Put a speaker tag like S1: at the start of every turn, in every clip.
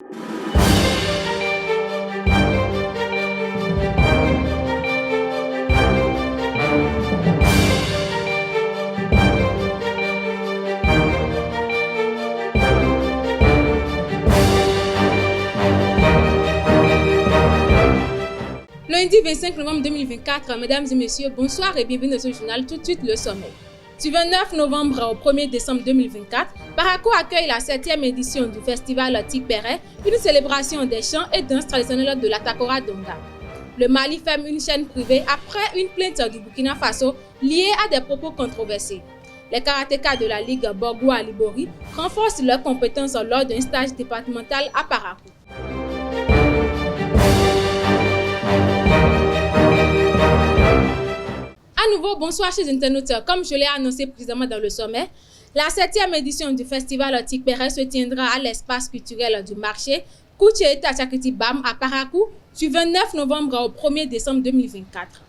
S1: Lundi 25 novembre 2024, mesdames et messieurs, bonsoir et bienvenue dans ce journal. Tout de suite, le sommet. Du 29 novembre au 1er décembre 2024, Parakou accueille la 7e édition du festival Tikpere, une célébration des chants et danses traditionnelles de la Takora Donga. Le Mali ferme une chaîne privée après une plainte du Burkina Faso liée à des propos controversés. Les karatékas de la Ligue Borgou à Libori renforcent leurs compétences lors d'un stage départemental à Parakou. À nouveau, bonsoir chers internautes. Comme je l'ai annoncé précédemment dans le sommet, la 7e édition du festival Tikpere se tiendra à l'espace culturel du marché Koucheeta Tchakriti Bam à Parakou du 29 novembre au 1er décembre 2024.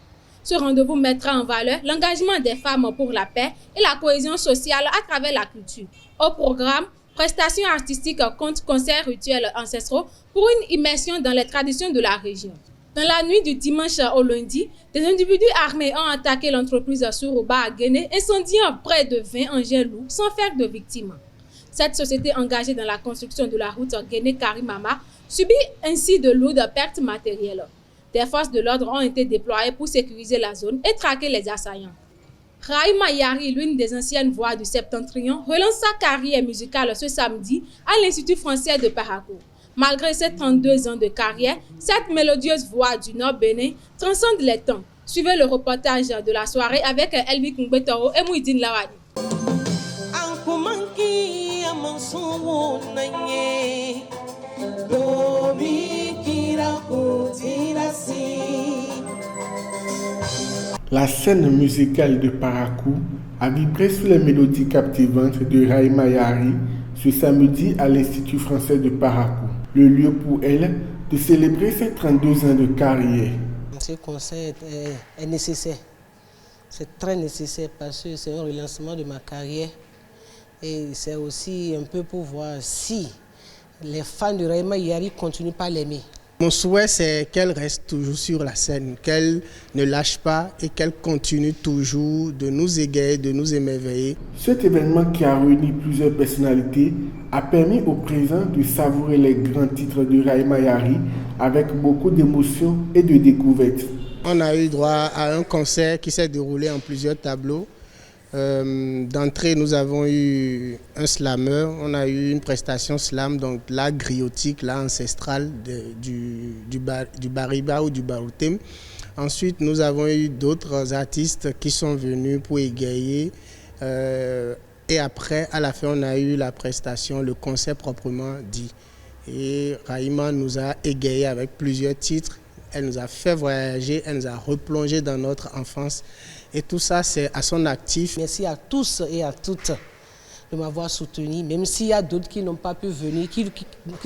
S1: Ce rendez-vous mettra en valeur l'engagement des femmes pour la paix et la cohésion sociale à travers la culture. Au programme, prestations artistiques, contes, concerts, rituels ancestraux pour une immersion dans les traditions de la région. Dans la nuit du dimanche au lundi, des individus armés ont attaqué l'entreprise Suruba à Guéné, incendiant près de 20 engins lourds sans faire de victimes. Cette société engagée dans la construction de la route Guéné-Karimama subit ainsi de lourdes pertes matérielles. Des forces de l'ordre ont été déployées pour sécuriser la zone et traquer les assaillants. Rahima Yari, l'une des anciennes voix du Septentrion, relance sa carrière musicale ce samedi à l'Institut français de Parakou. Malgré ses 32 ans de carrière, cette mélodieuse voix du Nord Bénin transcende les temps. Suivez le reportage de la soirée avec Elvi Kungbetoro et Mouidine Lawani.
S2: La scène musicale de Parakou a vibré sous les mélodies captivantes de Rahima Yari ce samedi à l'Institut français de Parakou. Le lieu pour elle de célébrer ses 32 ans de carrière.
S3: Ce concert est nécessaire. C'est très nécessaire parce que c'est un relancement de ma carrière et c'est aussi un peu pour voir si les fans de Rahima Yari continuent pas à l'aimer.
S4: Mon souhait, c'est qu'elle reste toujours sur la scène, qu'elle ne lâche pas et qu'elle continue toujours de nous égayer, de nous émerveiller.
S2: Cet événement qui a réuni plusieurs personnalités a permis aux présents de savourer les grands titres de Rahima Yari avec beaucoup d'émotion et de découverte.
S4: On a eu droit à un concert qui s'est déroulé en plusieurs tableaux. D'entrée, nous avons eu un slammer, on a eu une prestation slam, donc l'art griotique, l'art ancestral du Bariba ou du Baroutem. Ensuite, nous avons eu d'autres artistes qui sont venus pour égayer. Et après, à la fin, on a eu la prestation, le concert proprement dit. Et Rahima nous a égayé avec plusieurs titres. Elle nous a fait voyager, elle nous a replongé dans notre enfance. Et tout ça, c'est à son actif.
S3: Merci à tous et à toutes de m'avoir soutenu. Même s'il y a d'autres qui n'ont pas pu venir, qui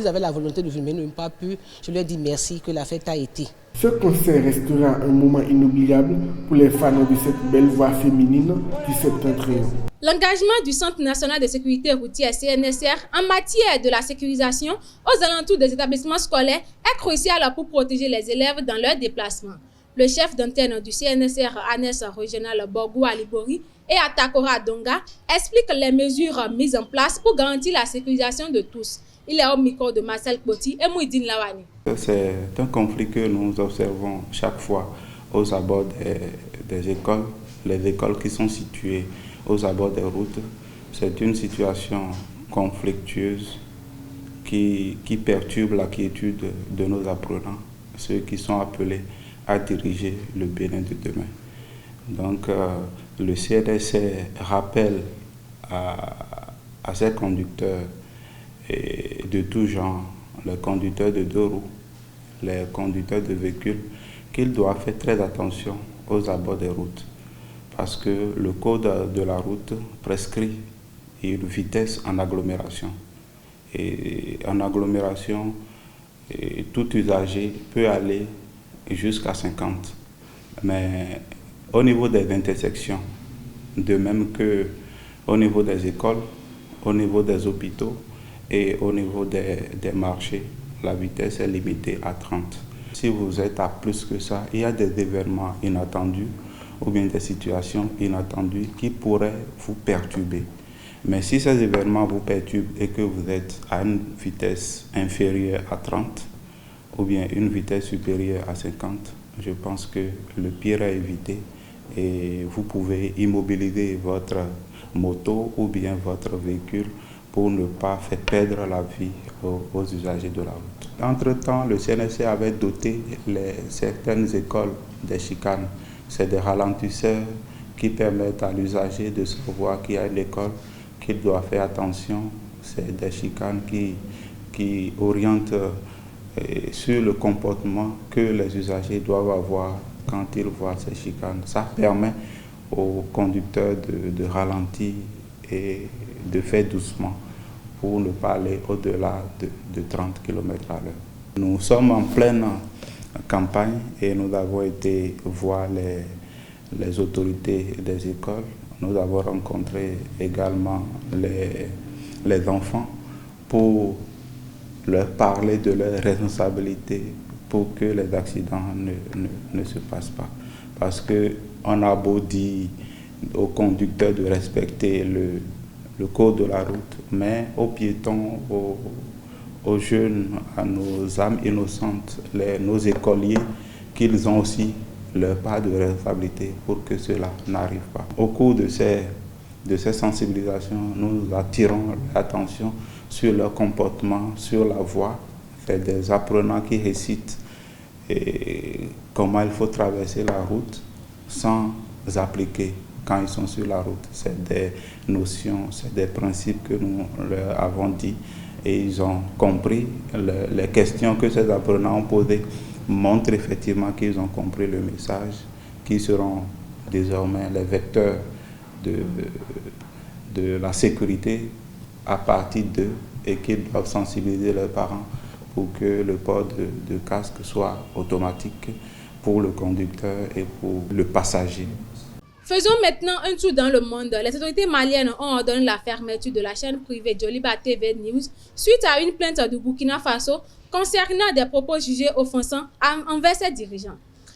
S3: avaient la volonté de venir, mais n'ont pas pu, je leur dis merci que la fête a été.
S2: Ce concert restera un moment inoubliable pour les fans de cette belle voix féminine du Septentrion.
S1: L'engagement du Centre national de sécurité routière CNSR en matière de la sécurisation aux alentours des établissements scolaires est crucial pour protéger les élèves dans leurs déplacements. Le chef d'antenne du CNSR ANES régional Borgou à Libori et à Takora Donga explique les mesures mises en place pour garantir la sécurisation de tous. Il est au micro de Marcel Kboti et Mouidine Lawani.
S5: C'est un conflit que nous observons chaque fois aux abords des écoles, les écoles qui sont situées aux abords des routes. C'est une situation conflictueuse qui perturbe la quiétude de nos apprenants, ceux qui sont appelés à diriger le Bénin de demain. Donc le CNSR rappelle à ses conducteurs et de tout genre, les conducteurs de deux roues, les conducteurs de véhicules, qu'ils doivent faire très attention aux abords des routes. Parce que le code de la route prescrit une vitesse en agglomération. Et en agglomération, tout usager peut aller jusqu'à 50. Mais au niveau des intersections, de même qu'au niveau des écoles, au niveau des hôpitaux et au niveau des marchés, la vitesse est limitée à 30. Si vous êtes à plus que ça, il y a des événements inattendus ou bien des situations inattendues qui pourraient vous perturber. Mais si ces événements vous perturbent et que vous êtes à une vitesse inférieure à 30 ou bien une vitesse supérieure à 50, je pense que le pire est évité et vous pouvez immobiliser votre moto ou bien votre véhicule pour ne pas faire perdre la vie aux usagers de la route. Entre-temps, le CNSC avait doté certaines écoles des chicanes. C'est des ralentisseurs qui permettent à l'usager de savoir qu'il y a une école, qu'il doit faire attention. C'est des chicanes qui orientent sur le comportement que les usagers doivent avoir quand ils voient ces chicanes. Ça permet aux conducteurs de ralentir et de faire doucement pour ne pas aller au-delà de 30 km à l'heure. Nous sommes en pleine campagne et nous avons été voir les autorités des écoles. Nous avons rencontré également les enfants pour leur parler de leurs responsabilités pour que les accidents ne se passent pas. Parce qu'on a beau dire aux conducteurs de respecter le code de la route, mais aux piétons, aux jeunes, à nos âmes innocentes, nos écoliers, qu'ils ont aussi leur part de responsabilité pour que cela n'arrive pas. Au cours de ces sensibilisations, nous attirons l'attention sur leur comportement, sur la voie. C'est des apprenants qui récitent comment il faut traverser la route sans appliquer quand ils sont sur la route. C'est des notions, c'est des principes que nous leur avons dit et ils ont compris. Les questions que ces apprenants ont posées montrent effectivement qu'ils ont compris le message, qui seront désormais les vecteurs de la sécurité à partir d'eux et qu'ils doivent sensibiliser leurs parents pour que le port de casque soit automatique pour le conducteur et pour le passager.
S1: Faisons maintenant un tour dans le monde. Les autorités maliennes ont ordonné la fermeture de la chaîne privée Joliba TV News suite à une plainte du Burkina Faso concernant des propos jugés offensants envers ses dirigeants.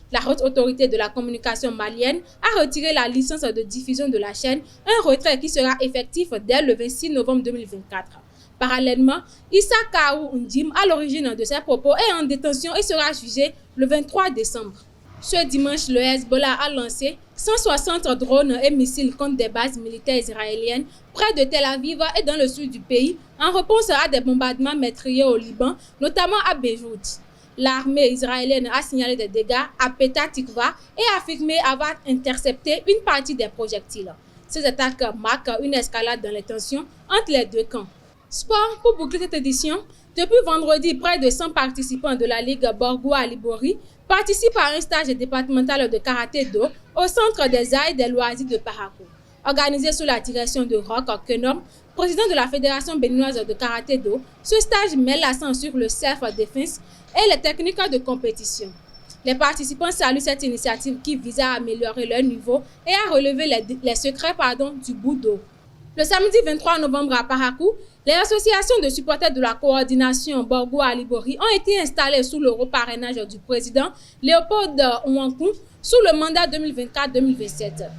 S1: La haute autorité de la communication malienne a retiré la licence de diffusion de la chaîne, un retrait qui sera effectif dès le 26 novembre 2024. Parallèlement, Issa Kaou Ndim, à l'origine de ces propos, est en détention et sera jugé le 23 décembre. Ce dimanche, le Hezbollah a lancé 160 drones et missiles contre des bases militaires israéliennes près de Tel Aviv et dans le sud du pays, en réponse à des bombardements meurtriers au Liban, notamment à Beyrouth. L'armée israélienne a signalé des dégâts à Petah Tikva et affirmé avoir intercepté une partie des projectiles. Ces attaques marquent une escalade dans les tensions entre les deux camps. Sport, pour boucler cette édition, depuis vendredi, près de 100 participants de la Ligue Borgo à Libori participent à un stage départemental de karaté-do au Centre des arts et des loisirs de Parakou. Organisé sous la direction de Roch Kenom, président de la Fédération béninoise de karaté-do, ce stage met l'accent sur le self-défense et les techniques de compétition. Les participants saluent cette initiative qui vise à améliorer leur niveau et à relever les secrets du Budo. Le samedi 23 novembre à Parakou, les associations de supporters de la coordination Borgo à Libori ont été installées sous le reparrainage du président Léopold Ouankou sous le mandat 2024-2027.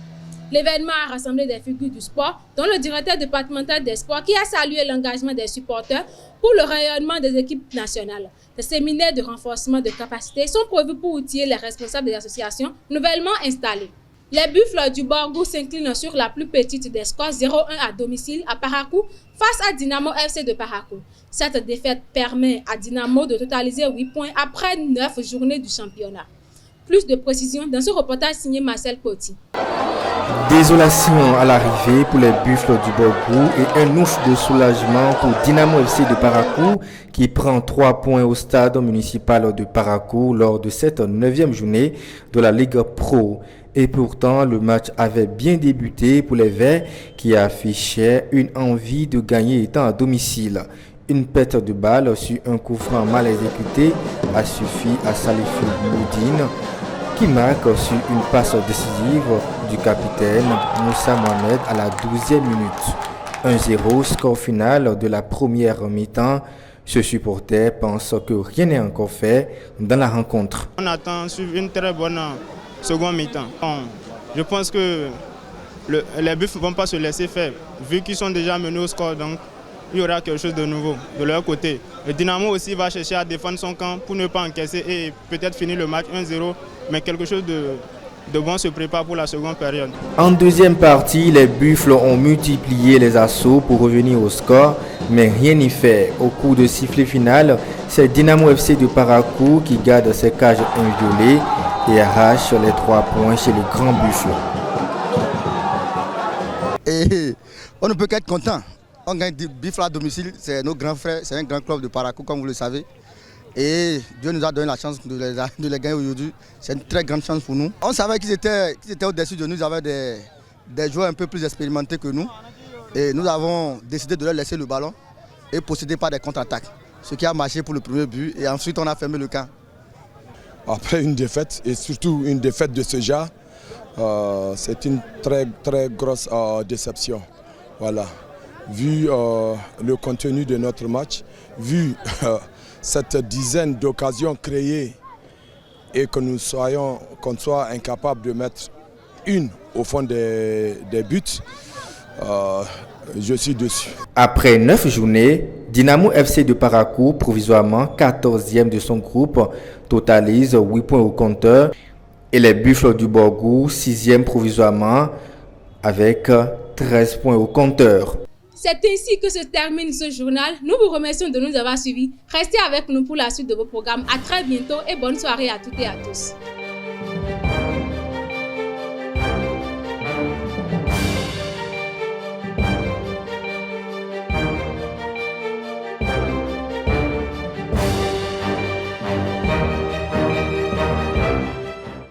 S1: L'événement a rassemblé des figures du sport, dont le directeur départemental des sports qui a salué l'engagement des supporters pour le rayonnement des équipes nationales. Des séminaires de renforcement de capacités sont prévus pour outiller les responsables des associations nouvellement installées. Les Buffles du Borgo s'inclinent sur la plus petite des scores 0-1 à domicile à Parakou face à Dynamo FC de Parakou. Cette défaite permet à Dynamo de totaliser 8 points après 9 journées du championnat. Plus de précisions dans ce reportage signé Marcel Coty.
S6: Désolation à l'arrivée pour les Buffles du Borgo et un ouf de soulagement pour Dynamo FC de Parakou qui prend 3 points au stade municipal de Parakou lors de cette 9e journée de la Ligue Pro. Et pourtant, le match avait bien débuté pour les Verts qui affichaient une envie de gagner étant à domicile. Une pète de balle sur un coup franc mal exécuté a suffi à Salifou Moudine qui marque sur une passe décisive du capitaine Moussa Mohamed à la 12e minute. 1-0, score final de la première mi-temps. Ce supporter pense que rien n'est encore fait dans la rencontre.
S7: On attend suivre une très bonne seconde mi-temps. Je pense que les Buffles ne vont pas se laisser faire. Vu qu'ils sont déjà menés au score, donc il y aura quelque chose de nouveau de leur côté. Le Dynamo aussi va chercher à défendre son camp pour ne pas encaisser et peut-être finir le match 1-0, mais quelque chose de bon se prépare pour la seconde période.
S6: En deuxième partie, les Buffles ont multiplié les assauts pour revenir au score, mais rien n'y fait. Au coup de sifflet final, c'est Dynamo FC de Parakou qui garde ses cages inviolées et arrache les 3 points chez le Grand Buffle.
S8: Et on ne peut qu'être content. On gagne Buffle à domicile, c'est nos grands frères, c'est un grand club de Parakou comme vous le savez. Et Dieu nous a donné la chance de les gagner aujourd'hui. C'est une très grande chance pour nous. On savait qu'ils étaient au-dessus de nous, ils avaient des joueurs un peu plus expérimentés que nous. Et nous avons décidé de leur laisser le ballon et procéder par des contre-attaques. Ce qui a marché pour le premier but et ensuite on a fermé le camp.
S9: Après une défaite et surtout une défaite de ce genre, c'est une très grosse déception. Voilà. Vu le contenu de notre match, vu cette dizaine d'occasions créées et que qu'on soit incapable de mettre une au fond des buts, je suis dessus.
S6: Après 9 journées, Dynamo FC de Parakou, provisoirement 14e de son groupe, totalise 8 points au compteur et les Buffles du Borgou, 6e provisoirement avec 13 points au compteur.
S1: C'est ainsi que se termine ce journal. Nous vous remercions de nous avoir suivis. Restez avec nous pour la suite de vos programmes. À très bientôt et bonne soirée à toutes et à tous.